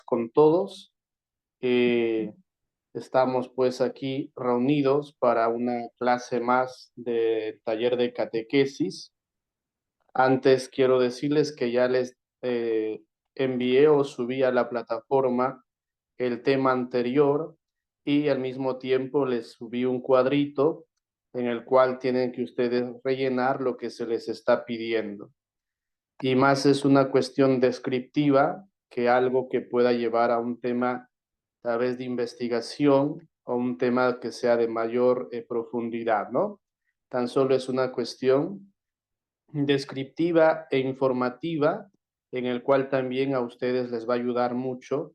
con todos. Estamos pues aquí reunidos para una clase más de taller de catequesis. Antes quiero decirles que ya les envié o subí a la plataforma el tema anterior y al mismo tiempo les subí un cuadrito en el cual tienen que ustedes rellenar lo que se les está pidiendo. Y más es una cuestión descriptiva que algo que pueda llevar a un tema tal vez de investigación o un tema que sea de mayor profundidad, ¿no? Tan solo es una cuestión descriptiva e informativa en el cual también a ustedes les va a ayudar mucho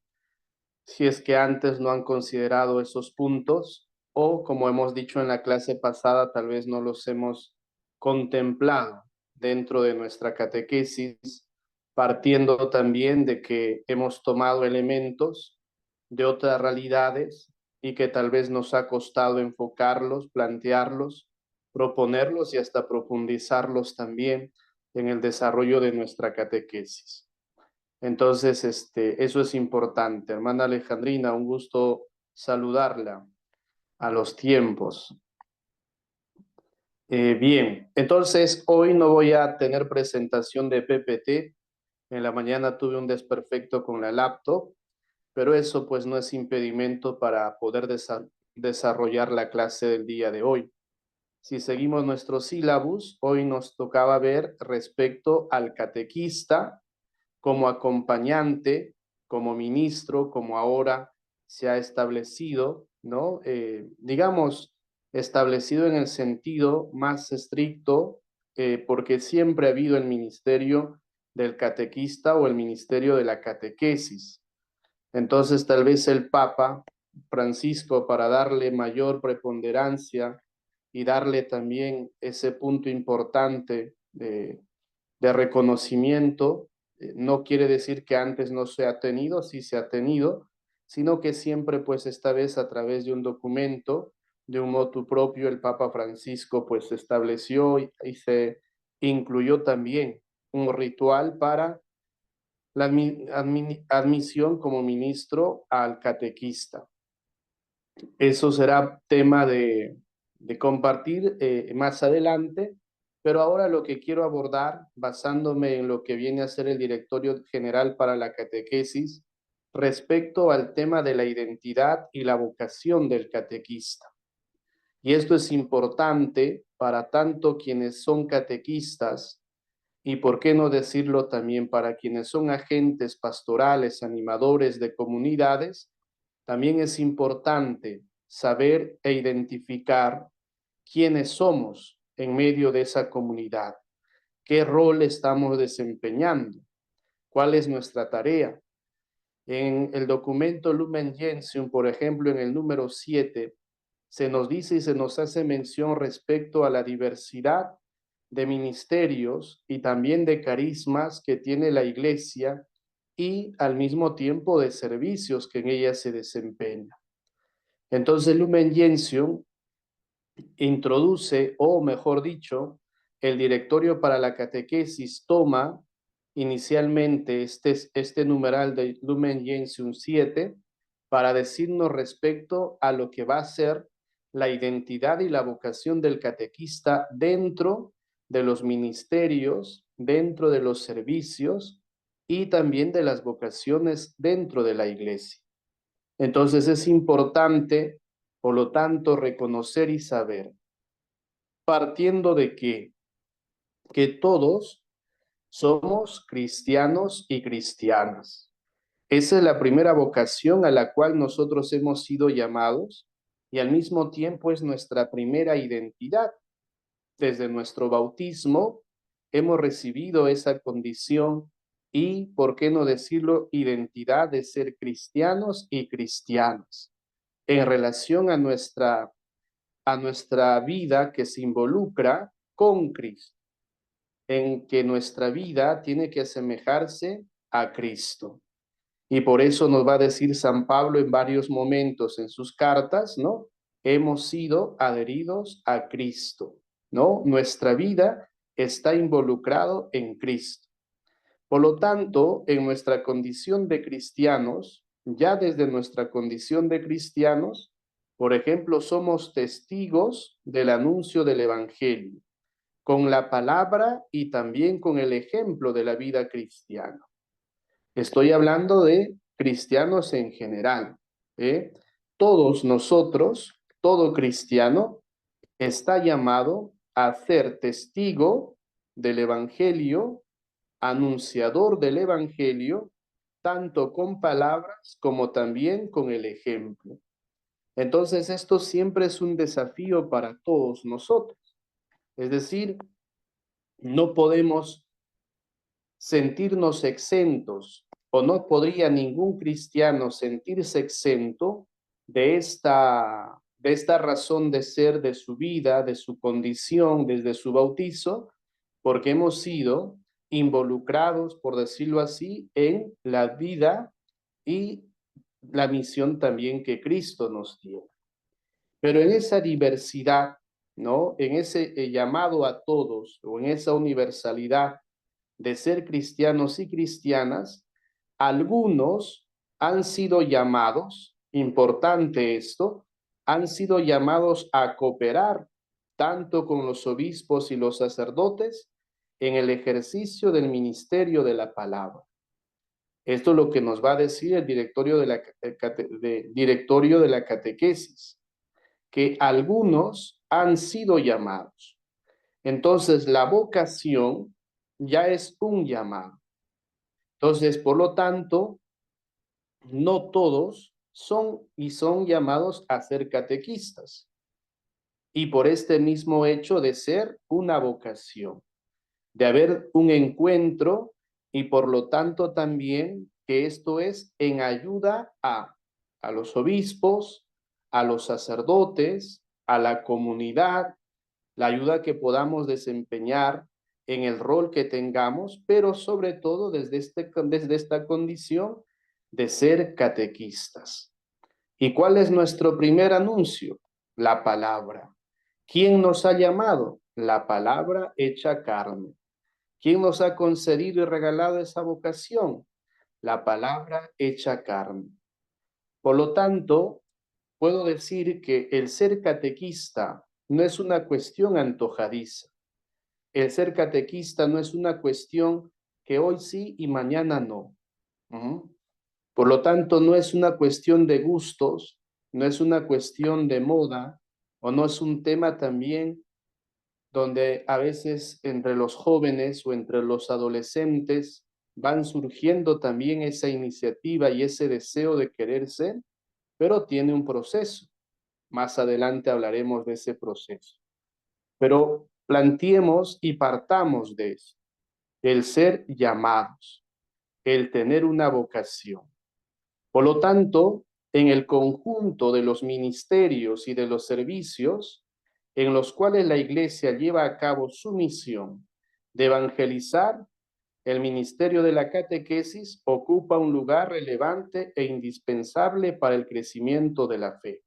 si es que antes no han considerado esos puntos o, como hemos dicho en la clase pasada, tal vez no los hemos contemplado dentro de nuestra catequesis, partiendo también de que hemos tomado elementos de otras realidades y que tal vez nos ha costado enfocarlos, plantearlos, proponerlos y hasta profundizarlos también en el desarrollo de nuestra catequesis. Entonces, eso es importante. Hermana Alejandrina, un gusto saludarla a los tiempos. Bien, entonces hoy no voy a tener presentación de PPT. En la mañana tuve un desperfecto con la laptop, pero eso pues no es impedimento para poder desarrollar la clase del día de hoy. Si seguimos nuestro sílabus, hoy nos tocaba ver respecto al catequista, como acompañante, como ministro, como ahora se ha establecido, ¿no? Digamos, establecido en el sentido más estricto, porque siempre ha habido el ministerio del catequista o el ministerio de la catequesis. Entonces, tal vez el Papa Francisco, para darle mayor preponderancia y darle también ese punto importante de reconocimiento, no quiere decir que antes no se ha tenido, sí se ha tenido, sino que siempre, pues esta vez a través de un documento, de un motu propio, el Papa Francisco pues estableció y se incluyó también un ritual para la admisión como ministro al catequista. Eso será tema de compartir más adelante, pero ahora lo que quiero abordar, basándome en lo que viene a ser el Directorio General para la Catequesis, respecto al tema de la identidad y la vocación del catequista. Y esto es importante para tanto quienes son catequistas y, por qué no decirlo, también para quienes son agentes pastorales, animadores de comunidades. También es importante saber e identificar quiénes somos en medio de esa comunidad, qué rol estamos desempeñando, cuál es nuestra tarea. En el documento Lumen Gentium, por ejemplo, en el número 7, se nos dice y se nos hace mención respecto a la diversidad de ministerios y también de carismas que tiene la Iglesia y al mismo tiempo de servicios que en ella se desempeña. Entonces, Lumen Gentium introduce, o mejor dicho, el Directorio para la Catequesis toma inicialmente este numeral de Lumen Gentium 7 para decirnos respecto a lo que va a ser la identidad y la vocación del catequista dentro de los ministerios, dentro de los servicios y también de las vocaciones dentro de la iglesia. Entonces es importante, por lo tanto, reconocer y saber, partiendo de que todos somos cristianos y cristianas. Esa es la primera vocación a la cual nosotros hemos sido llamados y al mismo tiempo es nuestra primera identidad. Desde nuestro bautismo hemos recibido esa condición y, por qué no decirlo, identidad de ser cristianos y cristianas en relación a nuestra vida que se involucra con Cristo, en que nuestra vida tiene que asemejarse a Cristo. Y por eso nos va a decir San Pablo en varios momentos en sus cartas, ¿no? Hemos sido adheridos a Cristo, ¿no? Nuestra vida está involucrado en Cristo. Por lo tanto, en nuestra condición de cristianos, ya desde nuestra condición de cristianos, por ejemplo, somos testigos del anuncio del Evangelio, con la palabra y también con el ejemplo de la vida cristiana. Estoy hablando de cristianos en general, ¿eh? Todos nosotros, todo cristiano, está llamado a ser testigo del Evangelio, anunciador del Evangelio, tanto con palabras como también con el ejemplo. Entonces, esto siempre es un desafío para todos nosotros. Es decir, no podemos sentirnos exentos o no podría ningún cristiano sentirse exento de esta razón de ser, de su vida, de su condición desde su bautizo, porque hemos sido involucrados, por decirlo así, en la vida y la misión también que Cristo nos dio. Pero en esa diversidad, ¿no? En ese llamado a todos o en esa universalidad de ser cristianos y cristianas, algunos han sido llamados, importante esto, han sido llamados a cooperar tanto con los obispos y los sacerdotes en el ejercicio del ministerio de la palabra. Esto es lo que nos va a decir el directorio de la catequesis, que algunos han sido llamados. Entonces, la vocación ya es un llamado. Entonces, por lo tanto, no todos son llamados a ser catequistas. Y por este mismo hecho de ser una vocación, de haber un encuentro y por lo tanto también que esto es en ayuda a los obispos, a los sacerdotes, a la comunidad, la ayuda que podamos desempeñar en el rol que tengamos, pero sobre todo desde esta condición de ser catequistas. ¿Y cuál es nuestro primer anuncio? La palabra. ¿Quién nos ha llamado? La palabra hecha carne. ¿Quién nos ha concedido y regalado esa vocación? La palabra hecha carne. Por lo tanto, puedo decir que el ser catequista no es una cuestión antojadiza. El ser catequista no es una cuestión que hoy sí y mañana no. Por lo tanto, no es una cuestión de gustos, no es una cuestión de moda, o no es un tema también donde a veces entre los jóvenes o entre los adolescentes van surgiendo también esa iniciativa y ese deseo de querer ser, pero tiene un proceso. Más adelante hablaremos de ese proceso. Pero planteemos y partamos de eso, el ser llamados, el tener una vocación. Por lo tanto, en el conjunto de los ministerios y de los servicios en los cuales la Iglesia lleva a cabo su misión de evangelizar, el ministerio de la catequesis ocupa un lugar relevante e indispensable para el crecimiento de la fe.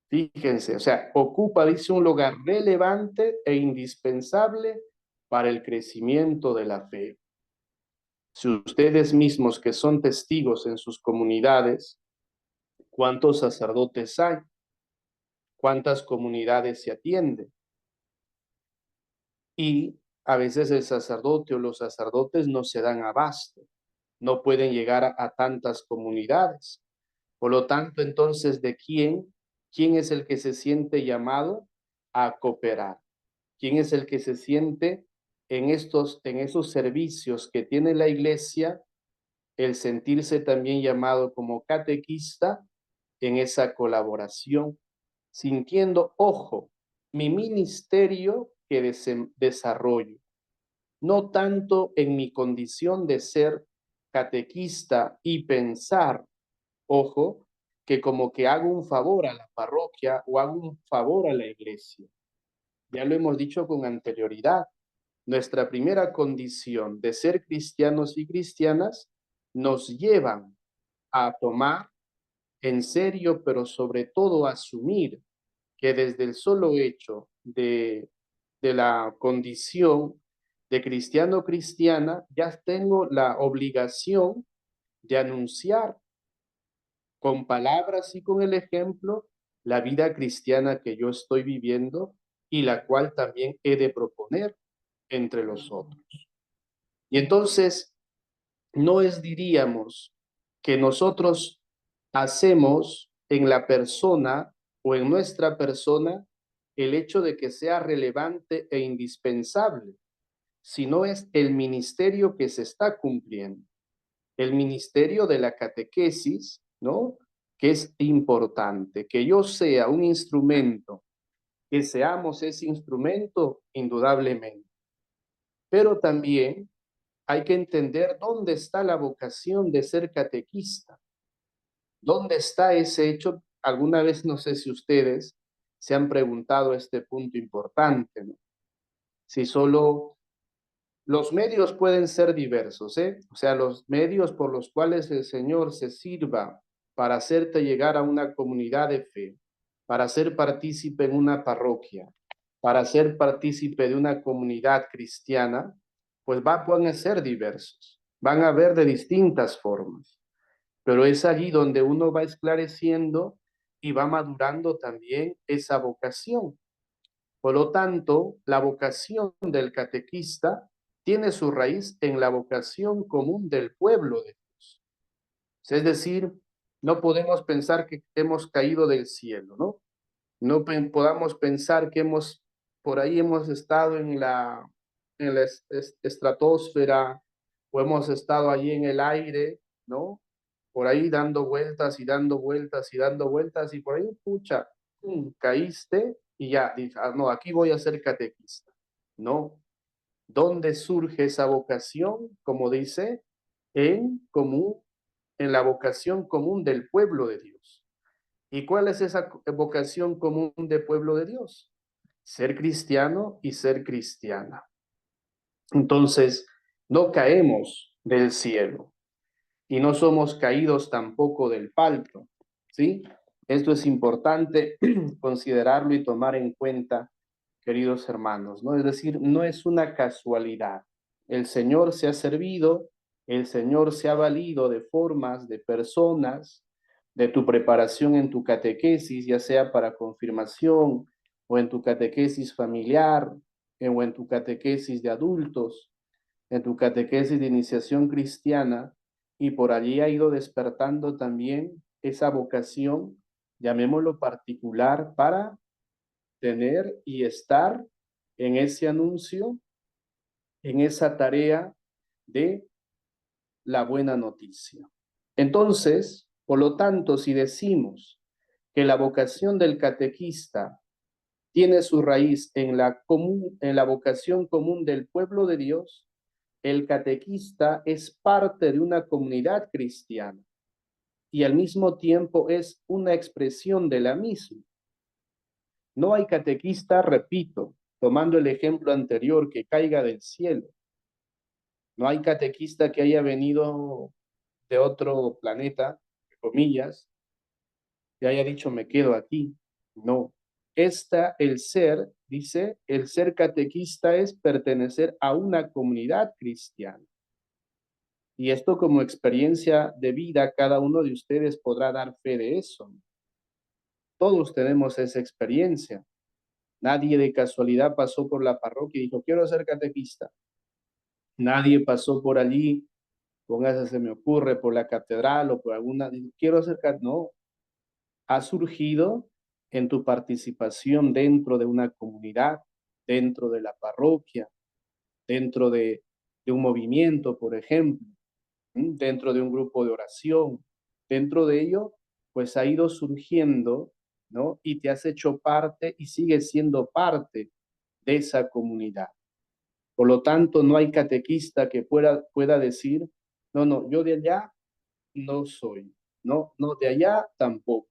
Fíjense, o sea, ocupa, dice, un lugar relevante e indispensable para el crecimiento de la fe. Si ustedes mismos que son testigos en sus comunidades, ¿cuántos sacerdotes hay? ¿Cuántas comunidades se atienden? Y a veces el sacerdote o los sacerdotes no se dan abasto, no pueden llegar a tantas comunidades. Por lo tanto, entonces, ¿quién es el que se siente llamado a cooperar? ¿Quién es el que se siente en esos servicios que tiene la Iglesia, el sentirse también llamado como catequista en esa colaboración, sintiendo, ojo, mi ministerio que desarrollo, no tanto en mi condición de ser catequista y pensar, ojo, que como que hago un favor a la parroquia o hago un favor a la iglesia. Ya lo hemos dicho con anterioridad. Nuestra primera condición de ser cristianos y cristianas nos llevan a tomar en serio, pero sobre todo a asumir que desde el solo hecho de la condición de cristiano o cristiana, ya tengo la obligación de anunciar con palabras y con el ejemplo la vida cristiana que yo estoy viviendo y la cual también he de proponer entre los otros. Y entonces, no es, diríamos, que nosotros hacemos en la persona o en nuestra persona el hecho de que sea relevante e indispensable, sino es el ministerio que se está cumpliendo, el ministerio de la catequesis, ¿no? Que es importante, que yo sea un instrumento, que seamos ese instrumento, indudablemente, pero también hay que entender dónde está la vocación de ser catequista, dónde está ese hecho. Alguna vez, no sé si ustedes se han preguntado este punto importante, ¿no? Si solo los medios pueden ser diversos, ¿eh? O sea, los medios por los cuales el Señor se sirva para hacerte llegar a una comunidad de fe, para ser partícipe en una parroquia, para ser partícipe de una comunidad cristiana, pues pueden ser diversos, van a ver de distintas formas, pero es allí donde uno va esclareciendo y va madurando también esa vocación. Por lo tanto, la vocación del catequista tiene su raíz en la vocación común del pueblo de Dios. Es decir, no podemos pensar que hemos caído del cielo, ¿no? No podamos pensar que por ahí hemos estado en la estratosfera o hemos estado allí en el aire, ¿no? Por ahí dando vueltas y dando vueltas y dando vueltas y por ahí, pucha, caíste y ya, no, aquí voy a ser catequista. No, ¿dónde surge esa vocación? Como dice, en común, en la vocación común del pueblo de Dios. ¿Y cuál es esa vocación común del pueblo de Dios? Ser cristiano y ser cristiana. Entonces, no caemos del cielo y no somos caídos tampoco del palco, ¿sí? Esto es importante considerarlo y tomar en cuenta, queridos hermanos, ¿no? Es decir, no es una casualidad. El Señor se ha servido, el Señor se ha valido de formas, de personas, de tu preparación en tu catequesis, ya sea para confirmación o en tu catequesis familiar o en tu catequesis de adultos, en tu catequesis de iniciación cristiana, y por allí ha ido despertando también esa vocación, llamémoslo particular, para tener y estar en ese anuncio, en esa tarea de la buena noticia. Entonces, por lo tanto, si decimos que la vocación del catequista tiene su raíz en la vocación común del pueblo de Dios, el catequista es parte de una comunidad cristiana y al mismo tiempo es una expresión de la misma. No hay catequista, repito, tomando el ejemplo anterior, que caiga del cielo. No hay catequista que haya venido de otro planeta, comillas, que haya dicho me quedo aquí. No. El ser, dice, el ser catequista es pertenecer a una comunidad cristiana. Y esto como experiencia de vida, cada uno de ustedes podrá dar fe de eso. Todos tenemos esa experiencia. Nadie de casualidad pasó por la parroquia y dijo, quiero ser catequista. Nadie pasó por allí, póngase, se me ocurre, por la catedral o por alguna, quiero ser catequista. No, ha surgido en tu participación dentro de una comunidad, dentro de la parroquia, dentro de un movimiento, por ejemplo, dentro de un grupo de oración. Dentro de ello, pues ha ido surgiendo, ¿no? Y te has hecho parte y sigues siendo parte de esa comunidad. Por lo tanto, no hay catequista que pueda decir, no, no, yo de allá no soy, no, no, de allá tampoco.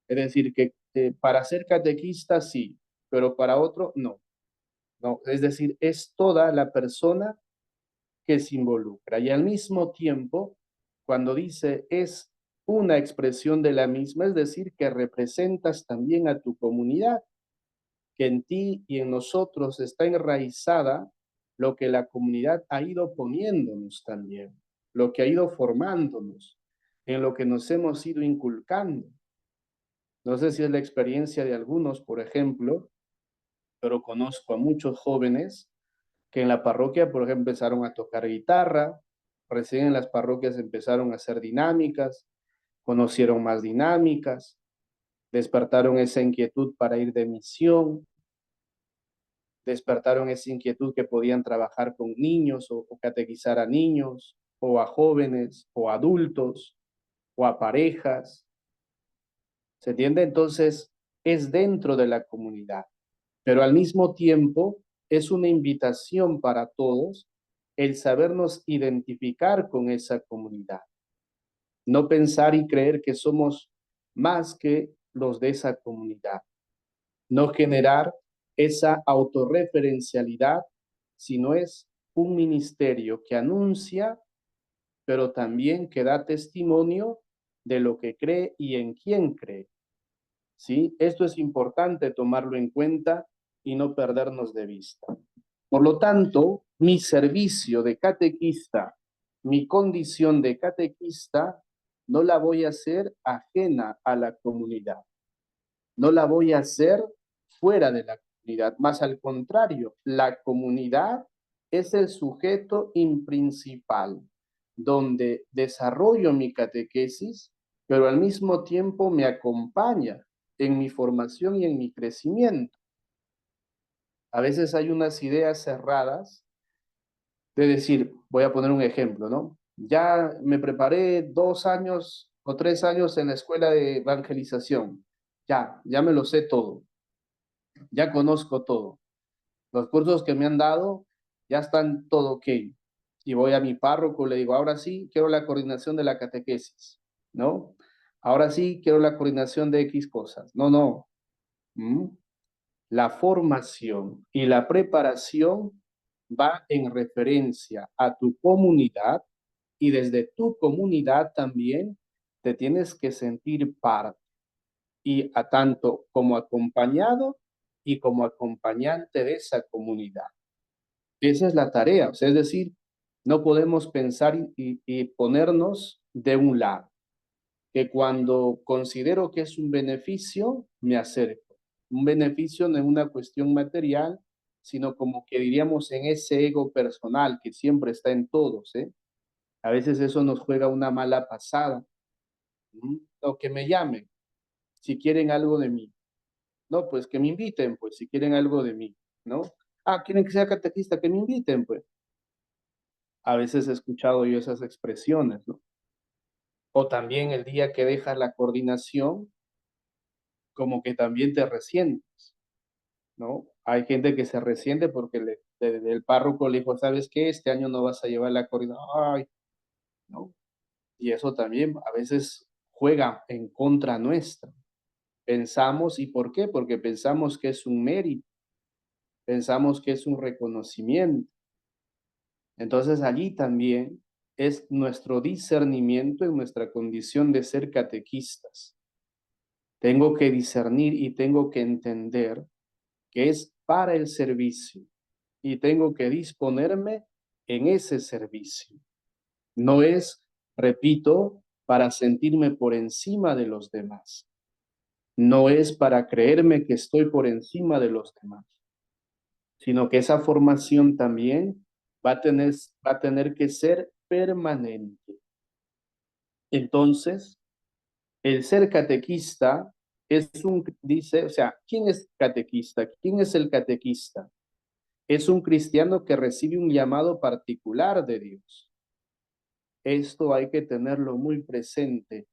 Es decir, que para ser catequista sí, pero para otro no. No, es decir, es toda la persona que se involucra. Y al mismo tiempo, cuando dice es una expresión de la misma, es decir, que representas también a tu comunidad, que en ti y en nosotros está enraizada lo que la comunidad ha ido poniéndonos también, lo que ha ido formándonos, en lo que nos hemos ido inculcando. No sé si es la experiencia de algunos, por ejemplo, pero conozco a muchos jóvenes que en la parroquia, por ejemplo, empezaron a tocar guitarra, recién en las parroquias empezaron a hacer dinámicas, conocieron más dinámicas, despertaron esa inquietud para ir de misión, despertaron esa inquietud que podían trabajar con niños o catequizar a niños o a jóvenes o adultos o a parejas. ¿Se entiende? Entonces, es dentro de la comunidad, pero al mismo tiempo es una invitación para todos el sabernos identificar con esa comunidad. No pensar y creer que somos más que los de esa comunidad. No generar esa autorreferencialidad, sino es un ministerio que anuncia, pero también que da testimonio de lo que cree y en quién cree. ¿Sí? Esto es importante tomarlo en cuenta y no perdernos de vista. Por lo tanto, mi servicio de catequista, mi condición de catequista, no la voy a hacer ajena a la comunidad. No la voy a hacer fuera de la comunidad. Más al contrario, la comunidad es el sujeto principal donde desarrollo mi catequesis, pero al mismo tiempo me acompaña en mi formación y en mi crecimiento. A veces hay unas ideas cerradas de decir, voy a poner un ejemplo, ¿no? Ya me preparé 2 años o 3 años en la escuela de evangelización. Ya me lo sé todo, ya conozco todo. Los cursos que me han dado ya están todo ok. Y voy a mi párroco, le digo, ahora sí quiero la coordinación de la catequesis, ¿no? Ahora sí quiero la coordinación de X cosas. No, no. ¿Mm? La formación y la preparación va en referencia a tu comunidad y desde tu comunidad también te tienes que sentir parte y a tanto como acompañado y como acompañante de esa comunidad. Esa es la tarea, o sea, es decir, no podemos pensar y ponernos de un lado, que cuando considero que es un beneficio, me acerco. Un beneficio no es una cuestión material, sino como que diríamos en ese ego personal que siempre está en todos, ¿eh? A veces eso nos juega una mala pasada. O que me llamen, si quieren algo de mí. No, pues que me inviten, pues, si quieren algo de mí, ¿no? Ah, quieren que sea catequista, que me inviten, pues. A veces he escuchado yo esas expresiones, ¿no? O también el día que dejas la coordinación, como que también te resientes, ¿no? Hay gente que se resiente porque el párroco le dijo, ¿sabes qué? Este año no vas a llevar la coordinación, ay, ¿no? Y eso también a veces juega en contra nuestra. Pensamos, ¿y por qué? Porque pensamos que es un mérito, pensamos que es un reconocimiento. Entonces allí también es nuestro discernimiento en nuestra condición de ser catequistas. Tengo que discernir y tengo que entender que es para el servicio y tengo que disponerme en ese servicio. No es, repito, para sentirme por encima de los demás. No es para creerme que estoy por encima de los demás, sino que esa formación también va a tener que ser permanente. Entonces, el ser catequista dice, o sea, ¿quién es catequista? ¿Quién es el catequista? Es un cristiano que recibe un llamado particular de Dios. Esto hay que tenerlo muy presente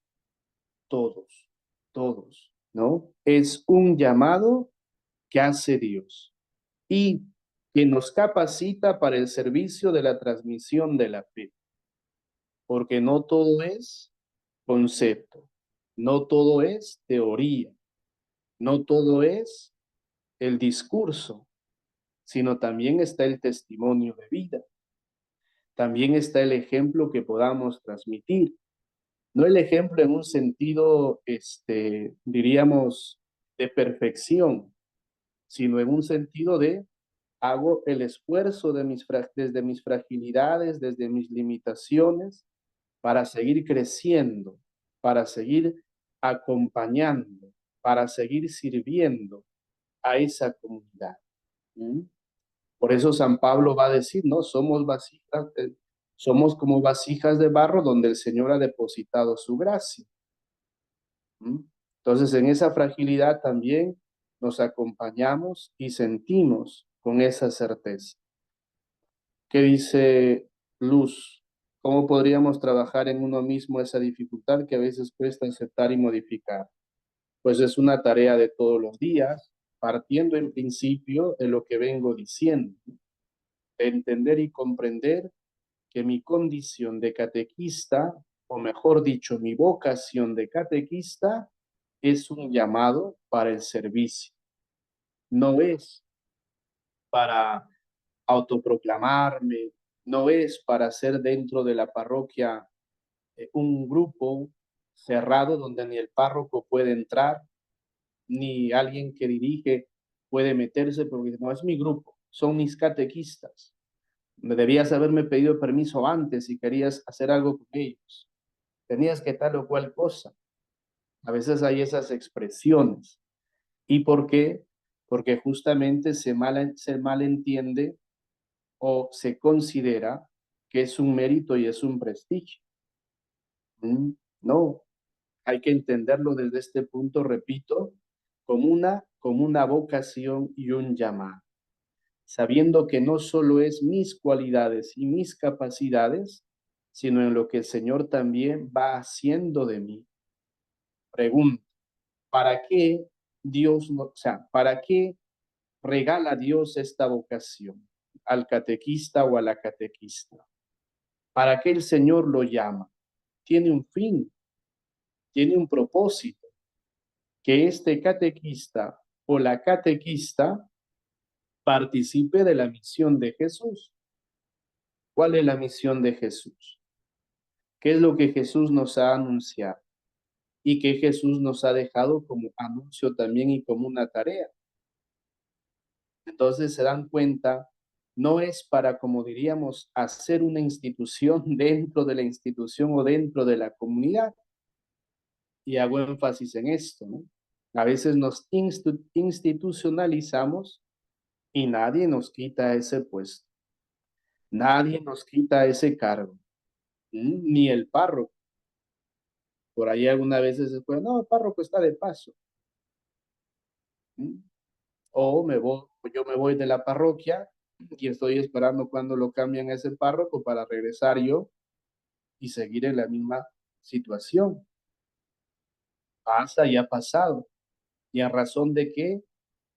todos, ¿no? Es un llamado que hace Dios y que nos capacita para el servicio de la transmisión de la fe, porque no todo es concepto, no todo es teoría, no todo es el discurso, sino también está el testimonio de vida, también está el ejemplo que podamos transmitir, no el ejemplo en un sentido, diríamos, de perfección, sino en un sentido de hago el esfuerzo desde mis fragilidades, desde mis limitaciones, para seguir creciendo, para seguir acompañando, para seguir sirviendo a esa comunidad. ¿Mm? Por eso San Pablo va a decir, ¿no? Somos como vasijas de barro donde el Señor ha depositado su gracia. ¿Mm? Entonces, en esa fragilidad también nos acompañamos y sentimos con esa certeza. ¿Qué dice Luz? ¿Cómo podríamos trabajar en uno mismo esa dificultad que a veces cuesta aceptar y modificar? Pues es una tarea de todos los días, partiendo en principio de lo que vengo diciendo, de entender y comprender que mi condición de catequista, o mejor dicho, mi vocación de catequista, es un llamado para el servicio. No es para autoproclamarme, no es para hacer dentro de la parroquia un grupo cerrado donde ni el párroco puede entrar, ni alguien que dirige puede meterse, porque no es mi grupo, son mis catequistas. Me debías haberme pedido permiso antes si querías hacer algo con ellos. Tenías que tal o cual cosa. A veces hay esas expresiones. ¿Y por qué? Porque justamente se malentiende o se considera que es un mérito y es un prestigio. No, hay que entenderlo desde este punto, repito, como una vocación y un llamado, sabiendo que no solo es mis cualidades y mis capacidades, sino en lo que el Señor también va haciendo de mí. Pregunto, ¿para qué Dios, o sea, para qué regala Dios esta vocación al catequista o a la catequista? ¿Para qué el Señor lo llama? Tiene un fin, tiene un propósito, que este catequista o la catequista participe de la misión de Jesús. ¿Cuál es la misión de Jesús? ¿Qué es lo que Jesús nos ha anunciado? Y que Jesús nos ha dejado como anuncio también y como una tarea. Entonces se dan cuenta, no es para, como diríamos, hacer una institución dentro de la institución o dentro de la comunidad. Y hago énfasis en esto, ¿no? A veces nos institucionalizamos y nadie nos quita ese puesto, nadie nos quita ese cargo, ni el párroco. Por ahí algunas veces se puede, no, el párroco está de paso. O yo me voy de la parroquia y estoy esperando cuando lo cambian a ese párroco para regresar yo y seguir en la misma situación. Pasa y ha pasado. ¿Y a razón de qué?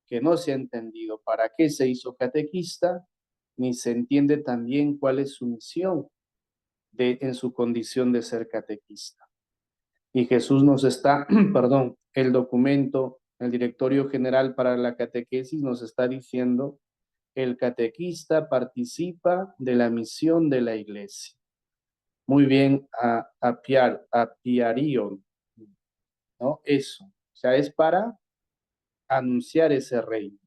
Que no se ha entendido para qué se hizo catequista, ni se entiende también cuál es su misión en su condición de ser catequista. Y Jesús nos está, perdón, el documento, el Directorio General para la Catequesis nos está diciendo, el catequista participa de la misión de la iglesia. Muy bien, apiarío, ¿no? Eso, o sea, es para anunciar ese reino,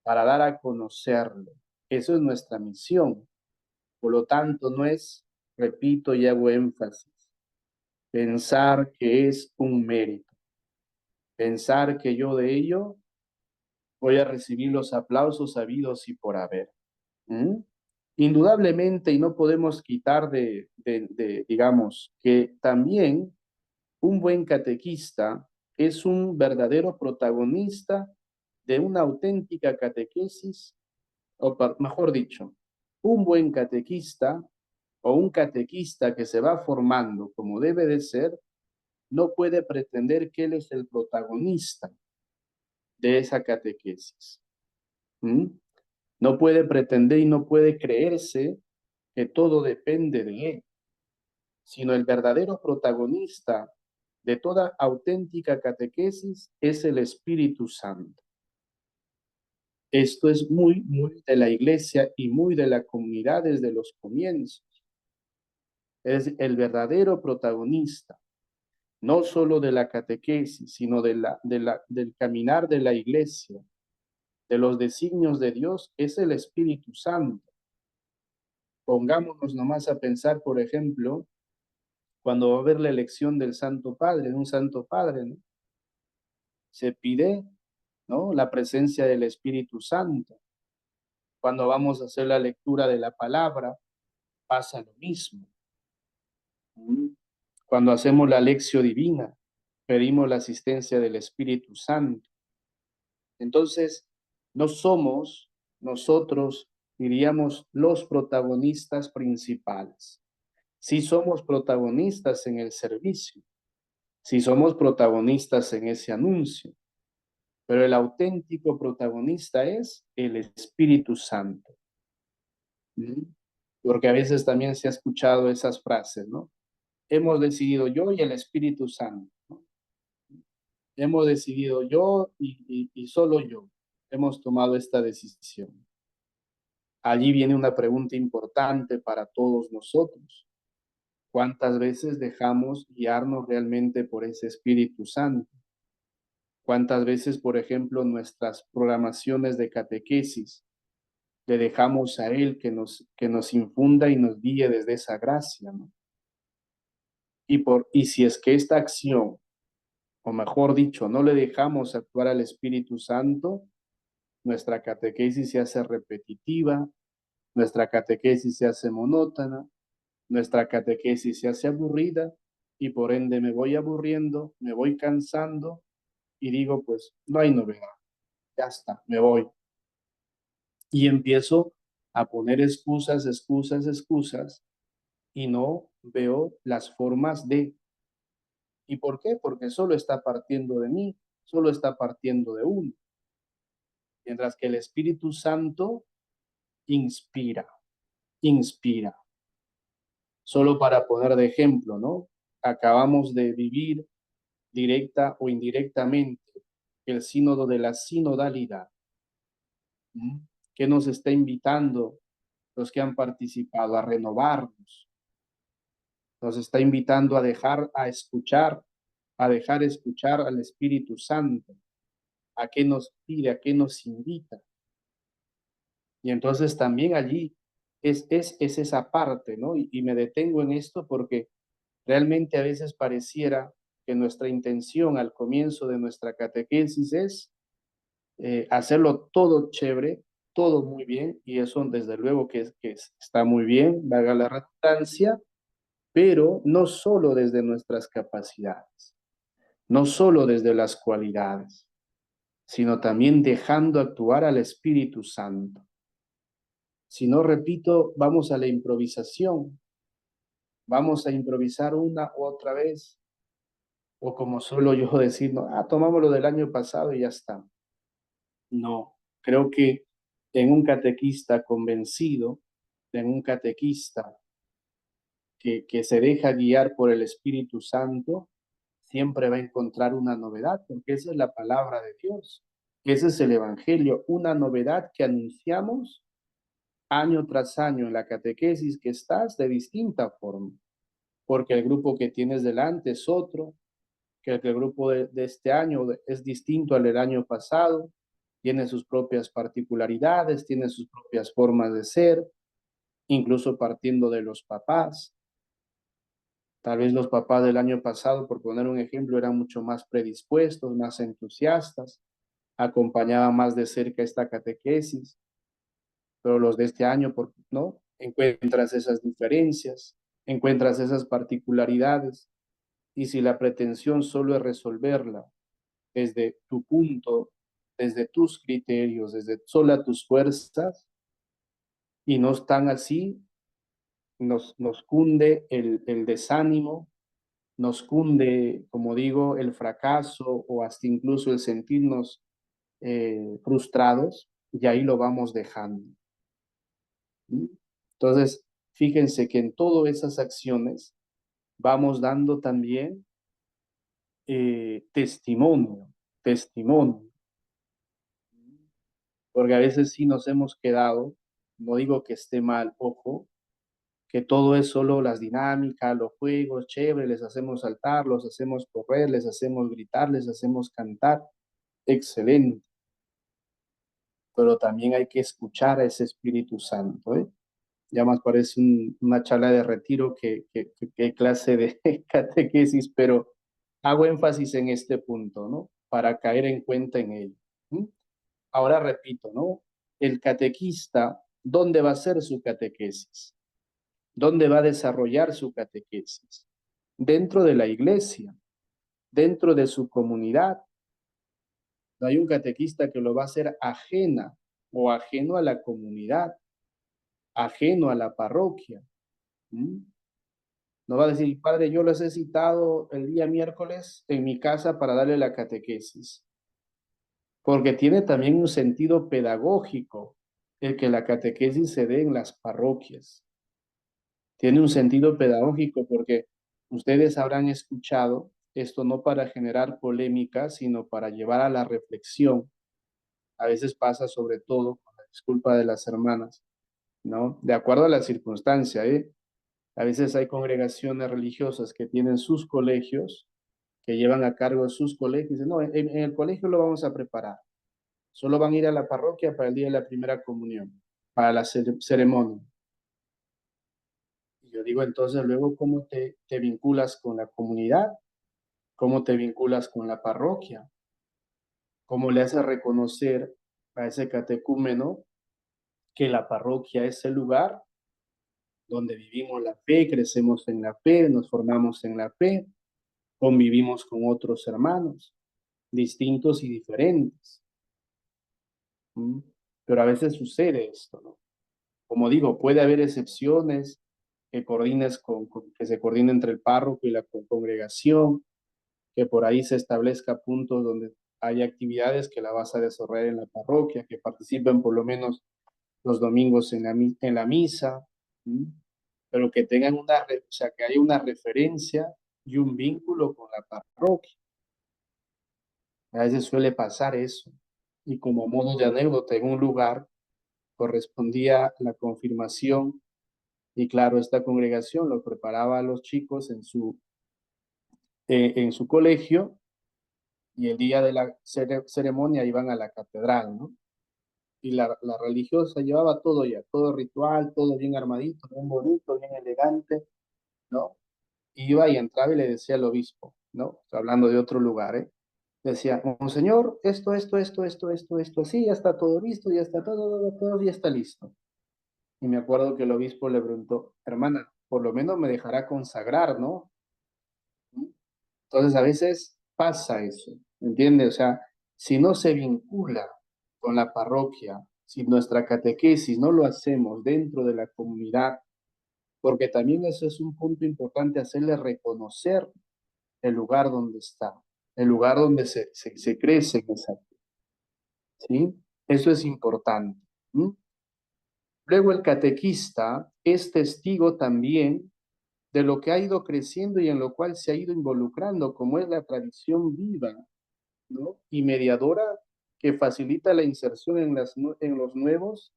para dar a conocerlo. Eso es nuestra misión. Por lo tanto, no es, repito y hago énfasis, pensar que es un mérito, pensar que yo de ello voy a recibir los aplausos habidos y por haber. ¿Mm? Indudablemente, y no podemos quitar digamos, que también un buen catequista es un verdadero protagonista de una auténtica catequesis, o mejor dicho, un buen catequista o un catequista que se va formando como debe de ser, no puede pretender que él es el protagonista de esa catequesis. ¿Mm? No puede pretender y no puede creerse que todo depende de él, sino el verdadero protagonista de toda auténtica catequesis es el Espíritu Santo. Esto es muy, muy de la iglesia y muy de la comunidad desde los comienzos. Es el verdadero protagonista, no solo de la catequesis, sino del caminar de la iglesia, de los designios de Dios es el Espíritu Santo. Pongámonos nomás a pensar, por ejemplo, cuando va a haber la elección del Santo Padre, de un Santo Padre, ¿no? Se pide, ¿no?, la presencia del Espíritu Santo. Cuando vamos a hacer la lectura de la palabra, pasa lo mismo. Cuando hacemos la lección divina, pedimos la asistencia del Espíritu Santo. Entonces, no somos nosotros, diríamos, los protagonistas principales. Sí somos protagonistas en el servicio, sí somos protagonistas en ese anuncio, pero el auténtico protagonista es el Espíritu Santo. Porque a veces también se ha escuchado esas frases, ¿no? Hemos decidido yo y el Espíritu Santo, ¿no? Hemos decidido yo y solo yo hemos tomado esta decisión. Allí viene una pregunta importante para todos nosotros. ¿Cuántas veces dejamos guiarnos realmente por ese Espíritu Santo? ¿Cuántas veces, por ejemplo, nuestras programaciones de catequesis le dejamos a Él que nos infunda y nos guíe desde esa gracia, ¿no? Y si es que esta acción, o mejor dicho, no le dejamos actuar al Espíritu Santo, nuestra catequesis se hace repetitiva, nuestra catequesis se hace monótona, nuestra catequesis se hace aburrida y por ende me voy aburriendo, me voy cansando y digo, pues no hay novedad, ya está, me voy. Y empiezo a poner excusas, excusas, excusas y no veo las formas de. ¿Y por qué? Porque solo está partiendo de mí, solo está partiendo de uno. Mientras que el Espíritu Santo inspira, inspira. Solo para poner de ejemplo, ¿no? Acabamos de vivir directa o indirectamente el sínodo de la sinodalidad. ¿Qué nos está invitando los que han participado? A renovarnos. Nos está invitando a dejar escuchar al Espíritu Santo. ¿A qué nos pide? ¿A qué nos invita? Y entonces también allí es esa parte, ¿no? Y me detengo en esto porque realmente a veces pareciera que nuestra intención al comienzo de nuestra catequesis es hacerlo todo chévere, todo muy bien, y eso desde luego que está muy bien, valga la redundancia, pero no solo desde nuestras capacidades, no solo desde las cualidades, sino también dejando actuar al Espíritu Santo. Si no, repito, vamos a la improvisación, vamos a improvisar una u otra vez, o como suelo yo decir, no, tomamos lo del año pasado y ya está. No, creo que en un catequista convencido, en un catequista que se deja guiar por el Espíritu Santo, siempre va a encontrar una novedad, porque esa es la palabra de Dios. Ese es el Evangelio, una novedad que anunciamos año tras año en la catequesis que estás de distinta forma, porque el grupo que tienes delante es otro, que el grupo de este año es distinto al del año pasado, tiene sus propias particularidades, tiene sus propias formas de ser, incluso partiendo de los papás. Tal vez los papás del año pasado, por poner un ejemplo, eran mucho más predispuestos, más entusiastas, acompañaban más de cerca esta catequesis, pero los de este año, ¿no? Encuentras esas diferencias, encuentras esas particularidades, y si la pretensión solo es resolverla desde tu punto, desde tus criterios, desde sola tus fuerzas, y no están así, nos cunde el desánimo, nos cunde, como digo, el fracaso o hasta incluso el sentirnos frustrados, y ahí lo vamos dejando. Entonces, fíjense que en todas esas acciones vamos dando también testimonio, porque a veces sí nos hemos quedado, no digo que esté mal, ojo, que todo es solo las dinámicas, los juegos, chévere, les hacemos saltar, los hacemos correr, les hacemos gritar, les hacemos cantar, excelente. pero también hay que escuchar a ese Espíritu Santo, ¿eh? Ya más parece una charla de retiro que clase de catequesis, pero hago énfasis en este punto, ¿no? Para caer en cuenta en ello. ¿Mm? Ahora repito, ¿no? El catequista, ¿dónde va a hacer su catequesis? ¿Dónde va a desarrollar su catequesis? Dentro de la iglesia, dentro de su comunidad. No hay un catequista que lo va a hacer ajena o ajeno a la comunidad, ajeno a la parroquia. ¿Mm? No va a decir, padre, yo los he citado el día miércoles en mi casa para darle la catequesis, porque tiene también un sentido pedagógico el que la catequesis se dé en las parroquias. Tiene un sentido pedagógico porque ustedes habrán escuchado esto no para generar polémica, sino para llevar a la reflexión. A veces pasa sobre todo con la disculpa de las hermanas, ¿no? De acuerdo a la circunstancia, ¿eh? A veces hay congregaciones religiosas que tienen sus colegios, que llevan a cargo sus colegios, y dicen, no, en el colegio lo vamos a preparar. Solo van a ir a la parroquia para el día de la primera comunión, para la ceremonia. Y yo digo, entonces, luego, ¿cómo te vinculas con la comunidad? ¿Cómo te vinculas con la parroquia? ¿Cómo le haces reconocer a ese catecúmeno que la parroquia es el lugar donde vivimos la fe, crecemos en la fe, nos formamos en la fe, convivimos con otros hermanos, distintos y diferentes? ¿Mm? Pero a veces sucede esto, ¿no? Como digo, puede haber excepciones que que se coordine entre el párroco y la congregación, que por ahí se establezca puntos donde hay actividades que la vas a desarrollar en la parroquia, que participen por lo menos los domingos en la misa, ¿sí? Pero que tengan o sea, que haya una referencia y un vínculo con la parroquia. A veces suele pasar eso. Y como modo de anécdota, en un lugar correspondía la confirmación y claro, esta congregación lo preparaba a los chicos en su colegio y el día de la ceremonia iban a la catedral, ¿no? Y la religiosa llevaba todo ya, todo ritual, todo bien armadito, bien bonito, bien elegante, ¿no? Iba y entraba y le decía al obispo, ¿no? Hablando de otro lugar, ¿eh? Decía, monseñor, esto, sí, ya está todo listo, ya está todo, ya está listo. Y me acuerdo que el obispo le preguntó, hermana, por lo menos me dejará consagrar, ¿no? Entonces a veces pasa eso, ¿entiendes? O sea, si no se vincula con la parroquia, si nuestra catequesis no lo hacemos dentro de la comunidad, porque también eso es un punto importante, hacerle reconocer el lugar donde está, el lugar donde se crece en esa, ¿sí? Eso es importante. ¿Mm? Luego el catequista es testigo también de lo que ha ido creciendo y en lo cual se ha ido involucrando, como es la tradición viva, ¿no? Y mediadora que facilita la inserción en los nuevos,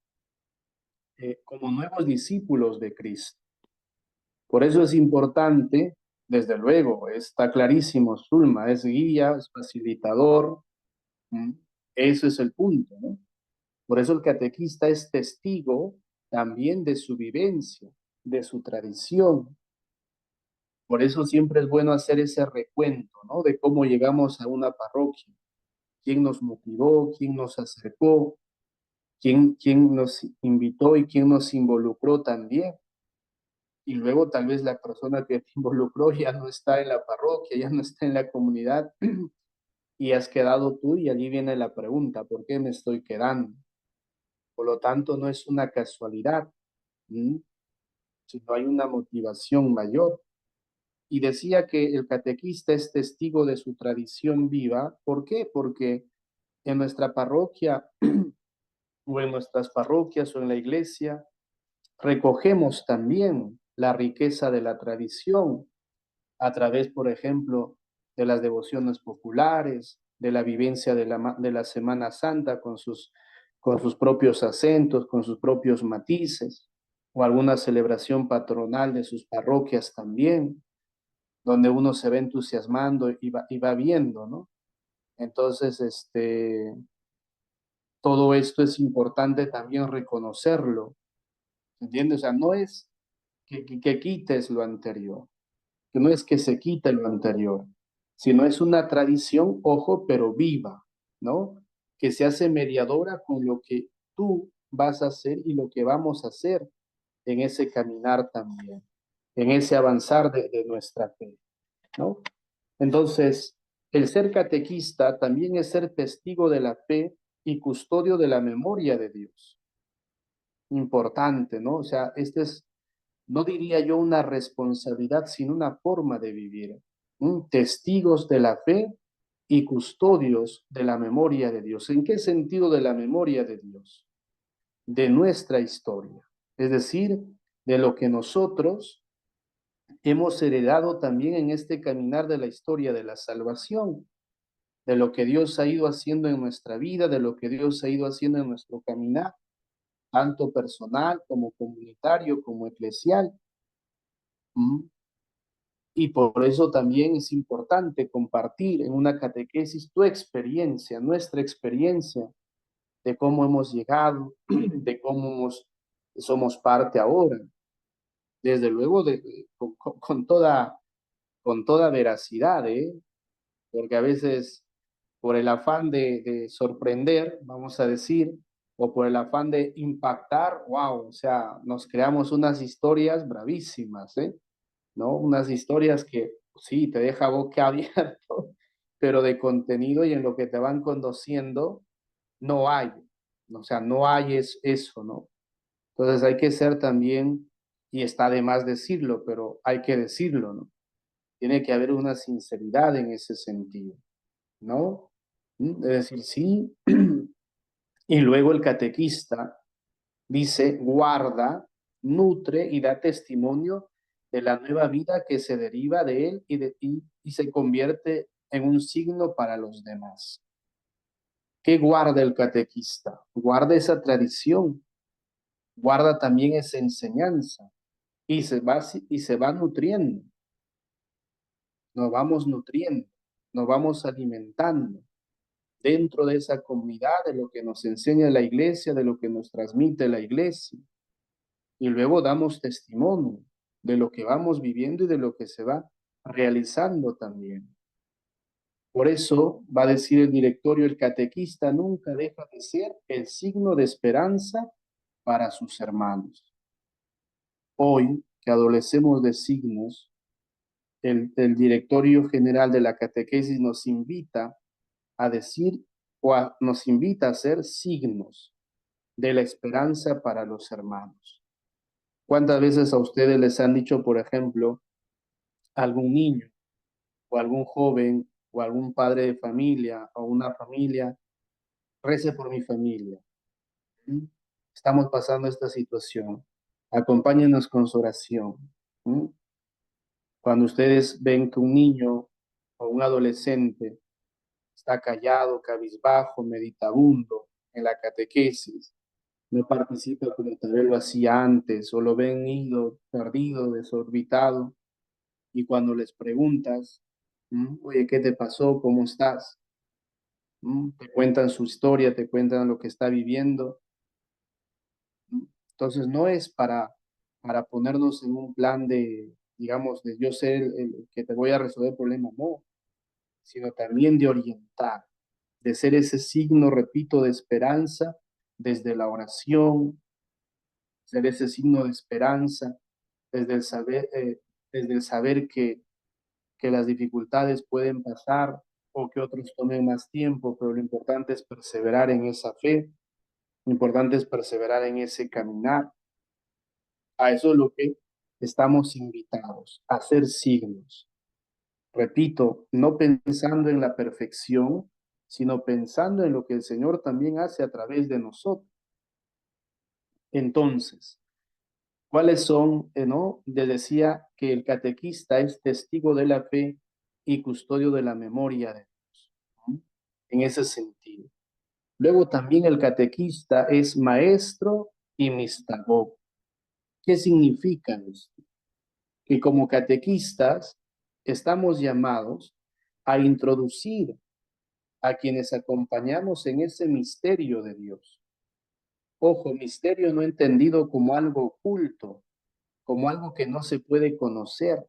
como nuevos discípulos de Cristo. Por eso es importante, desde luego, está clarísimo, Zulma, es guía, es facilitador, ¿m? Eso es el punto, ¿no? Por eso el catequista es testigo también de su vivencia, de su tradición. Por eso siempre es bueno hacer ese recuento, ¿no? De cómo llegamos a una parroquia, quién nos motivó, quién nos acercó, quién nos invitó y quién nos involucró también. Y luego tal vez la persona que te involucró ya no está en la parroquia, ya no está en la comunidad y has quedado tú y allí viene la pregunta, ¿por qué me estoy quedando? Por lo tanto, no es una casualidad, ¿sí? Sino hay una motivación mayor. Y decía que el catequista es testigo de su tradición viva. ¿Por qué? Porque en nuestra parroquia o en nuestras parroquias o en la iglesia recogemos también la riqueza de la tradición a través, por ejemplo, de las devociones populares, de la vivencia de la Semana Santa con sus propios acentos, con sus propios matices, o alguna celebración patronal de sus parroquias también, donde uno se va entusiasmando y va viendo, ¿no? Entonces, Todo esto es importante también reconocerlo, ¿entiendes? O sea, no es que quites lo anterior, que no es que se quite lo anterior, sino es una tradición, ojo, pero viva, ¿no? Que se hace mediadora con lo que tú vas a hacer y lo que vamos a hacer en ese caminar también, en ese avanzar de nuestra fe, ¿no? Entonces, el ser catequista también es ser testigo de la fe y custodio de la memoria de Dios. Importante, ¿no? O sea, este es, no diría yo una responsabilidad, sino una forma de vivir. Testigos de la fe y custodios de la memoria de Dios. ¿En qué sentido de la memoria de Dios? De nuestra historia, es decir, de lo que nosotros hemos heredado también en este caminar de la historia de la salvación, de lo que Dios ha ido haciendo en nuestra vida, de lo que Dios ha ido haciendo en nuestro caminar, tanto personal como comunitario, como eclesial. ¿Mm? Y por eso también es importante compartir en una catequesis tu experiencia, nuestra experiencia de cómo hemos llegado, de cómo somos parte ahora, desde luego con toda veracidad, ¿eh? Porque a veces por el afán de sorprender, vamos a decir, o por el afán de impactar, wow, o sea, nos creamos unas historias bravísimas, ¿eh? ¿No? Unas historias que sí, te deja boca abierto, pero de contenido y en lo que te van conduciendo no hay, o sea, no hay eso, ¿no? Entonces hay que ser también, y está de más decirlo, pero hay que decirlo, ¿no? Tiene que haber una sinceridad en ese sentido, ¿no? Es decir, sí, y luego el catequista dice, guarda, nutre y da testimonio de la nueva vida que se deriva de él y se convierte en un signo para los demás. ¿Qué guarda el catequista? Guarda esa tradición, guarda también esa enseñanza y se va nutriendo, nos vamos nutriendo, nos vamos alimentando dentro de esa comunidad, de lo que nos enseña la iglesia, de lo que nos transmite la iglesia. Y luego damos testimonio de lo que vamos viviendo y de lo que se va realizando también. Por eso va a decir el directorio, el catequista nunca deja de ser el signo de esperanza para sus hermanos. Hoy, que adolecemos de signos, el directorio general de la catequesis nos invita a decir nos invita a ser signos de la esperanza para los hermanos. ¿Cuántas veces a ustedes les han dicho, por ejemplo, algún niño o algún joven o algún padre de familia o una familia, rece por mi familia? ¿Mm? Estamos pasando esta situación. Acompáñenos con su oración. ¿Mm? Cuando ustedes ven que un niño o un adolescente está callado, cabizbajo, meditabundo en la catequesis, no participa como tal vez lo hacía antes, o lo ven ido, perdido, desorbitado, y cuando les preguntas, oye, ¿qué te pasó? ¿Cómo estás? Te cuentan su historia, te cuentan lo que está viviendo. Entonces no es para ponernos en un plan de, digamos, de yo ser el que te voy a resolver el problema, no, sino también de orientar, de ser ese signo, repito, de esperanza desde la oración, ser ese signo de esperanza desde el saber que las dificultades pueden pasar o que otros tomen más tiempo, pero lo importante es perseverar en esa fe, lo importante es perseverar en ese caminar. A eso es lo que estamos invitados, a hacer signos. Repito, no pensando en la perfección, sino pensando en lo que el Señor también hace a través de nosotros. Entonces, ¿cuáles son, no? Les decía que el catequista es testigo de la fe y custodio de la memoria de Dios, ¿no? En ese sentido. Luego también el catequista es maestro y mistagogo. ¿Qué significa esto? Que como catequistas estamos llamados a introducir a quienes acompañamos en ese misterio de Dios. Ojo, misterio no entendido como algo oculto, como algo que no se puede conocer,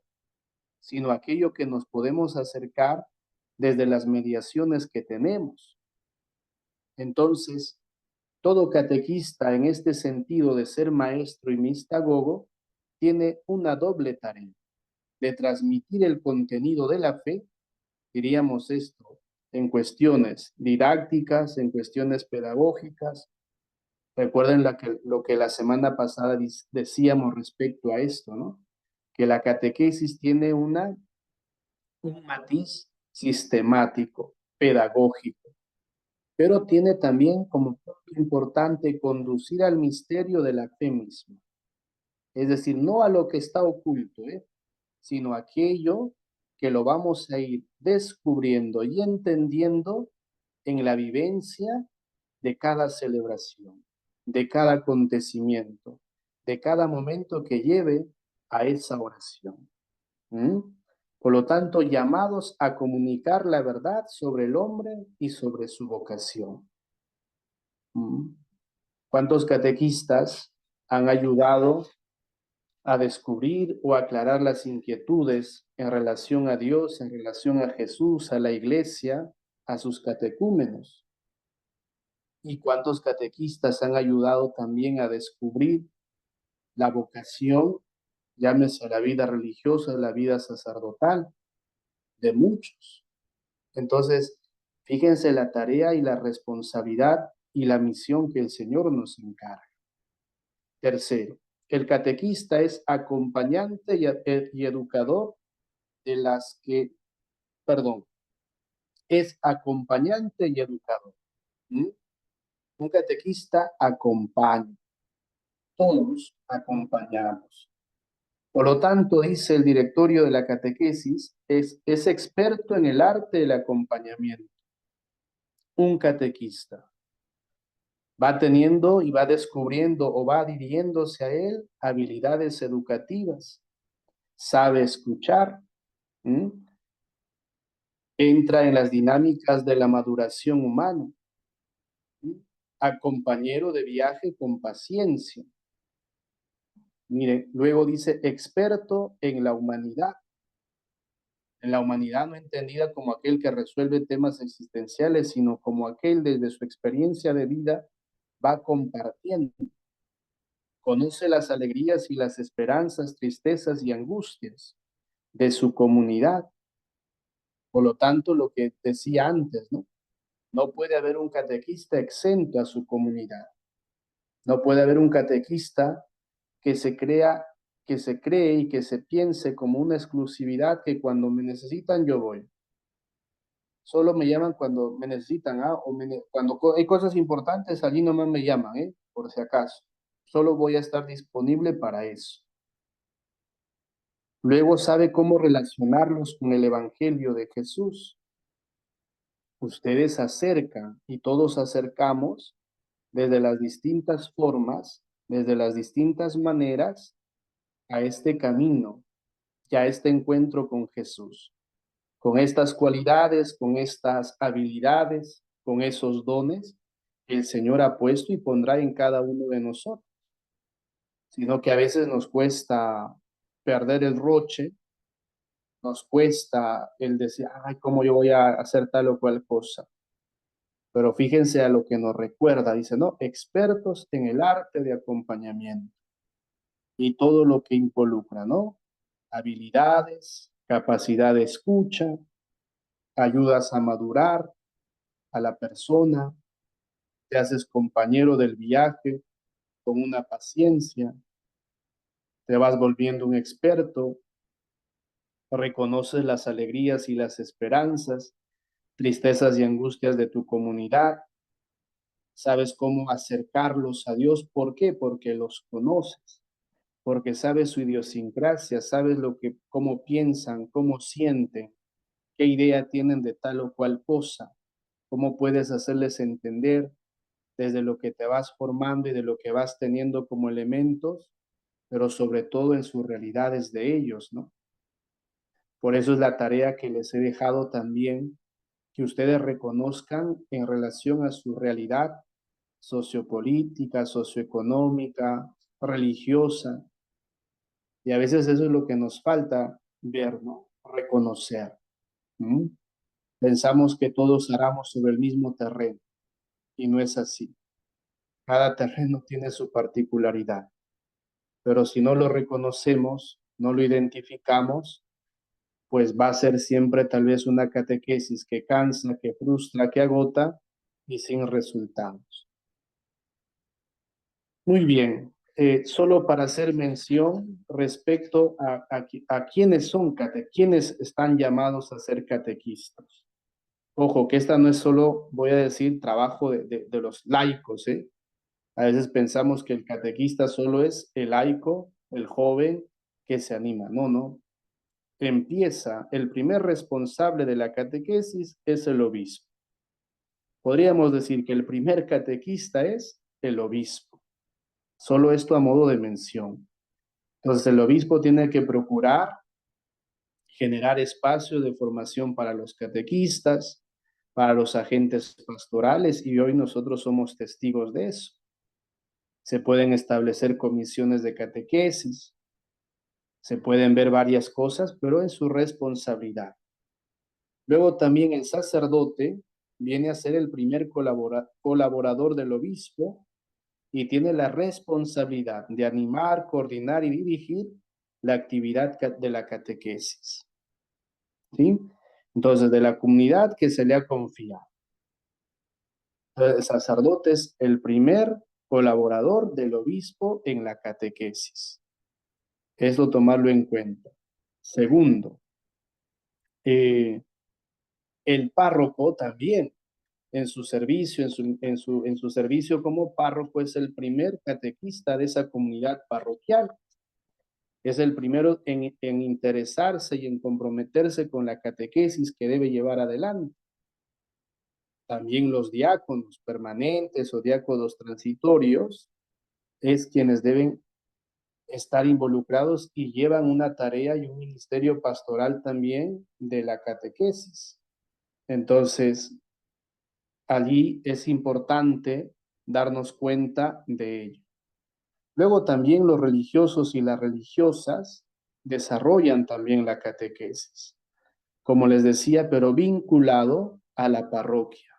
sino aquello que nos podemos acercar desde las mediaciones que tenemos. Entonces, todo catequista en este sentido de ser maestro y mistagogo tiene una doble tarea, de transmitir el contenido de la fe, diríamos esto, en cuestiones didácticas, en cuestiones pedagógicas. Recuerden lo que la semana pasada decíamos respecto a esto, ¿no? Que la catequesis tiene un matiz sistemático, pedagógico, pero tiene también como punto importante conducir al misterio de la fe misma. Es decir, no a lo que está oculto, sino aquello que lo vamos a ir descubriendo y entendiendo en la vivencia de cada celebración, de cada acontecimiento, de cada momento que lleve a esa oración. ¿Mm? Por lo tanto, llamados a comunicar la verdad sobre el hombre y sobre su vocación. ¿Mm? ¿Cuántos catequistas han ayudado a descubrir o aclarar las inquietudes en relación a Dios, en relación a Jesús, a la iglesia, a sus catecúmenos? ¿Y cuántos catequistas han ayudado también a descubrir la vocación, llámese la vida religiosa, la vida sacerdotal, de muchos? Entonces, fíjense la tarea y la responsabilidad y la misión que el Señor nos encarga. Tercero, el catequista es acompañante y educador de las que, perdón, es acompañante y educador. ¿Mm? Un catequista acompaña, todos acompañamos. Por lo tanto, dice el directorio de la catequesis, es experto en el arte del acompañamiento. Un catequista va teniendo y va descubriendo o va adhiriéndose a él habilidades educativas, sabe escuchar, ¿m? Entra en las dinámicas de la maduración humana, ¿m? A compañero de viaje con paciencia. Mire, luego dice experto en la humanidad no entendida como aquel que resuelve temas existenciales, sino como aquel desde su experiencia de vida va compartiendo. Conoce las alegrías y las esperanzas, tristezas y angustias de su comunidad. Por lo tanto, lo que decía antes, ¿no? No puede haber un catequista exento a su comunidad. No puede haber un catequista que se crea, que se cree y que se piense como una exclusividad que cuando me necesitan yo voy. Solo me llaman cuando me necesitan, cuando hay cosas importantes, allí nomás me llaman, por si acaso. Solo voy a estar disponible para eso. Luego sabe cómo relacionarlos con el Evangelio de Jesús. Ustedes acercan y todos acercamos desde las distintas formas, desde las distintas maneras a este camino, ya a este encuentro con Jesús, con estas cualidades, con estas habilidades, con esos dones que el Señor ha puesto y pondrá en cada uno de nosotros, sino que a veces nos cuesta perder el roche, nos cuesta el decir, ay, ¿cómo yo voy a hacer tal o cual cosa? Pero fíjense a lo que nos recuerda, dice, ¿no? Expertos en el arte de acompañamiento y todo lo que involucra, ¿no? Habilidades, capacidad de escucha, ayudas a madurar a la persona, te haces compañero del viaje con una paciencia, te vas volviendo un experto, reconoces las alegrías y las esperanzas, tristezas y angustias de tu comunidad, sabes cómo acercarlos a Dios. ¿Por qué? Porque los conoces, porque sabes su idiosincrasia, sabes cómo piensan, cómo sienten, qué idea tienen de tal o cual cosa, cómo puedes hacerles entender desde lo que te vas formando y de lo que vas teniendo como elementos, pero sobre todo en sus realidades de ellos, ¿no? Por eso es la tarea que les he dejado también que ustedes reconozcan en relación a su realidad sociopolítica, socioeconómica, religiosa. Y a veces eso es lo que nos falta ver, ¿no? Reconocer. ¿Mm? Pensamos que todos aramos sobre el mismo terreno y no es así. Cada terreno tiene su particularidad, pero si no lo reconocemos, no lo identificamos, pues va a ser siempre tal vez una catequesis que cansa, que frustra, que agota y sin resultados. Muy bien, solo para hacer mención respecto a quiénes son quiénes están llamados a ser catequistas. Ojo, que esta no es solo, voy a decir, trabajo de los laicos, ¿eh? A veces pensamos que el catequista solo es el laico, el joven que se anima. No, no. Empieza, el primer responsable de la catequesis es el obispo. Podríamos decir que el primer catequista es el obispo. Solo esto a modo de mención. Entonces el obispo tiene que procurar generar espacio de formación para los catequistas, para los agentes pastorales, y hoy nosotros somos testigos de eso. Se pueden establecer comisiones de catequesis, se pueden ver varias cosas, pero en su responsabilidad. Luego también el sacerdote viene a ser el primer colaborador del obispo y tiene la responsabilidad de animar, coordinar y dirigir la actividad de la catequesis. ¿Sí? Entonces, de la comunidad que se le ha confiado. El sacerdote es el primer colaborador del obispo en la catequesis. Eso tomarlo en cuenta. Segundo, el párroco también en su servicio, en su servicio como párroco es el primer catequista de esa comunidad parroquial. Es el primero en interesarse y en comprometerse con la catequesis que debe llevar adelante. También los diáconos permanentes o diáconos transitorios es quienes deben estar involucrados y llevan una tarea y un ministerio pastoral también de la catequesis. Entonces, allí es importante darnos cuenta de ello. Luego también los religiosos y las religiosas desarrollan también la catequesis, como les decía, pero vinculado a la parroquia,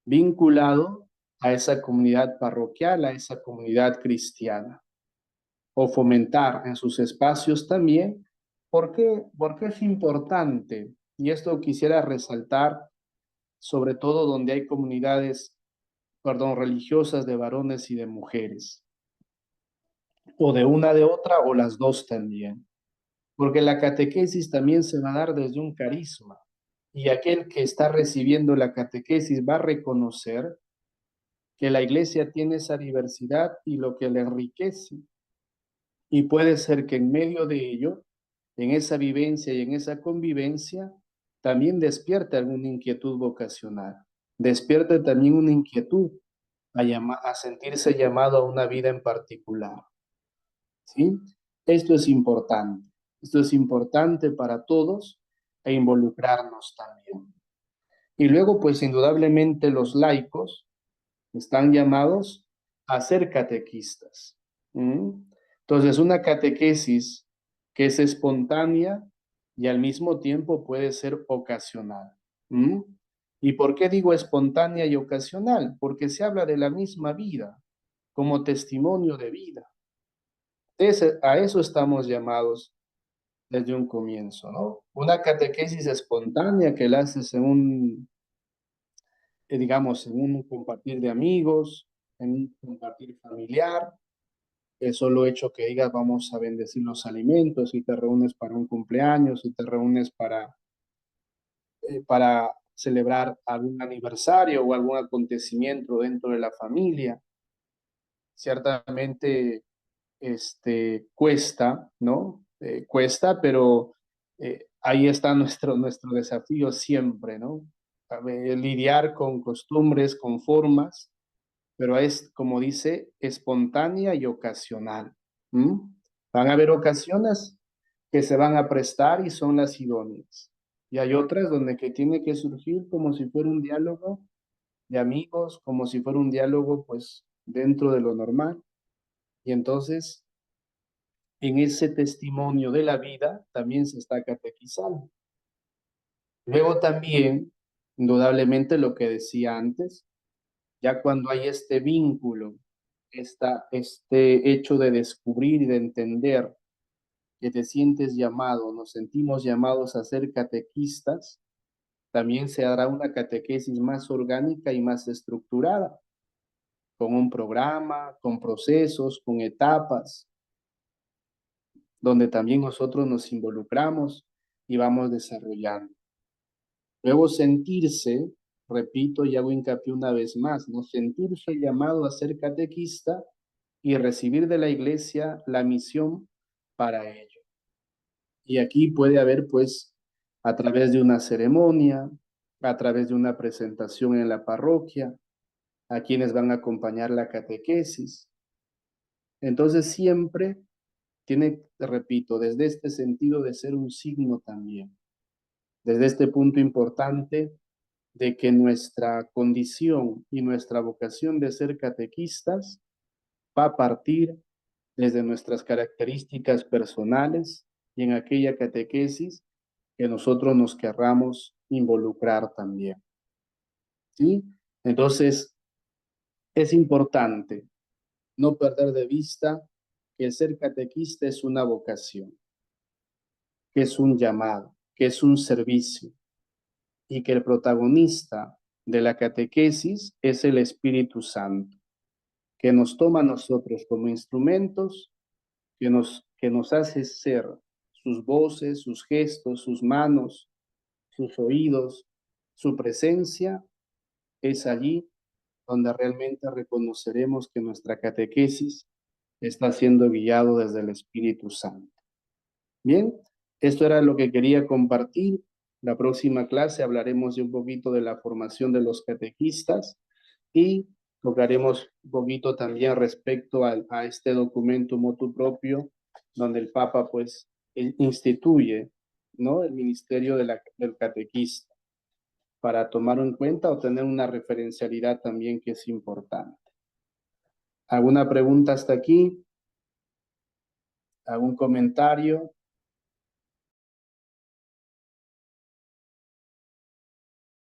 vinculado a esa comunidad parroquial, a esa comunidad cristiana, o fomentar en sus espacios también. ¿Por qué? Porque es importante, y esto quisiera resaltar, sobre todo donde hay comunidades, perdón, religiosas de varones y de mujeres, o de una de otra, o las dos también, porque la catequesis también se va a dar desde un carisma, y aquel que está recibiendo la catequesis va a reconocer que la iglesia tiene esa diversidad y lo que le enriquece, y puede ser que en medio de ello, en esa vivencia y en esa convivencia, también despierte alguna inquietud vocacional, despierte también una inquietud a sentirse llamado a una vida en particular. ¿Sí? Esto es importante. Esto es importante para todos e involucrarnos también. Y luego, pues indudablemente los laicos están llamados a ser catequistas. ¿Mm? Entonces, una catequesis que es espontánea y al mismo tiempo puede ser ocasional. ¿Mm? ¿Y por qué digo espontánea y ocasional? Porque se habla de la misma vida como testimonio de vida. A eso estamos llamados desde un comienzo, ¿no? Una catequesis espontánea que la haces en un, digamos, en un compartir de amigos, en un compartir familiar, el solo hecho que digas vamos a bendecir los alimentos y te reúnes para un cumpleaños y te reúnes para celebrar algún aniversario o algún acontecimiento dentro de la familia. Ciertamente cuesta, ¿no? Cuesta, pero ahí está nuestro desafío siempre, ¿no? Lidiar con costumbres, con formas, pero es, como dice, espontánea y ocasional. ¿Mm? Van a haber ocasiones que se van a prestar y son las idóneas. Y hay otras donde que tiene que surgir como si fuera un diálogo de amigos, como si fuera un diálogo pues dentro de lo normal. Y entonces en ese testimonio de la vida también se está catequizando. Luego también, indudablemente lo que decía antes, ya cuando hay este vínculo, este hecho de descubrir y de entender que te sientes llamado, nos sentimos llamados a ser catequistas, también se hará una catequesis más orgánica y más estructurada, con un programa, con procesos, con etapas, donde también nosotros nos involucramos y vamos desarrollando. Luego sentirse, repito y hago hincapié una vez más, ¿no? Sentirse llamado a ser catequista y recibir de la iglesia la misión para ello. Y aquí puede haber, pues, a través de una ceremonia, a través de una presentación en la parroquia, a quienes van a acompañar la catequesis. Entonces siempre tiene, repito, desde este sentido de ser un signo también, desde este punto importante de que nuestra condición y nuestra vocación de ser catequistas va a partir desde nuestras características personales y en aquella catequesis que nosotros nos querramos involucrar también. ¿Sí? Entonces, es importante no perder de vista que el ser catequista es una vocación, que es un llamado, que es un servicio y que el protagonista de la catequesis es el Espíritu Santo, que nos toma a nosotros como instrumentos, que nos hace ser sus voces, sus gestos, sus manos, sus oídos, su presencia, es allí donde realmente reconoceremos que nuestra catequesis está siendo guiado desde el Espíritu Santo. Bien, esto era lo que quería compartir. La próxima clase hablaremos de un poquito de la formación de los catequistas y tocaremos un poquito también respecto a este documento motu propio, donde el Papa pues instituye, ¿no?, el ministerio del catequista para tomar en cuenta o tener una referencialidad también que es importante. ¿Alguna pregunta hasta aquí? ¿Algún comentario?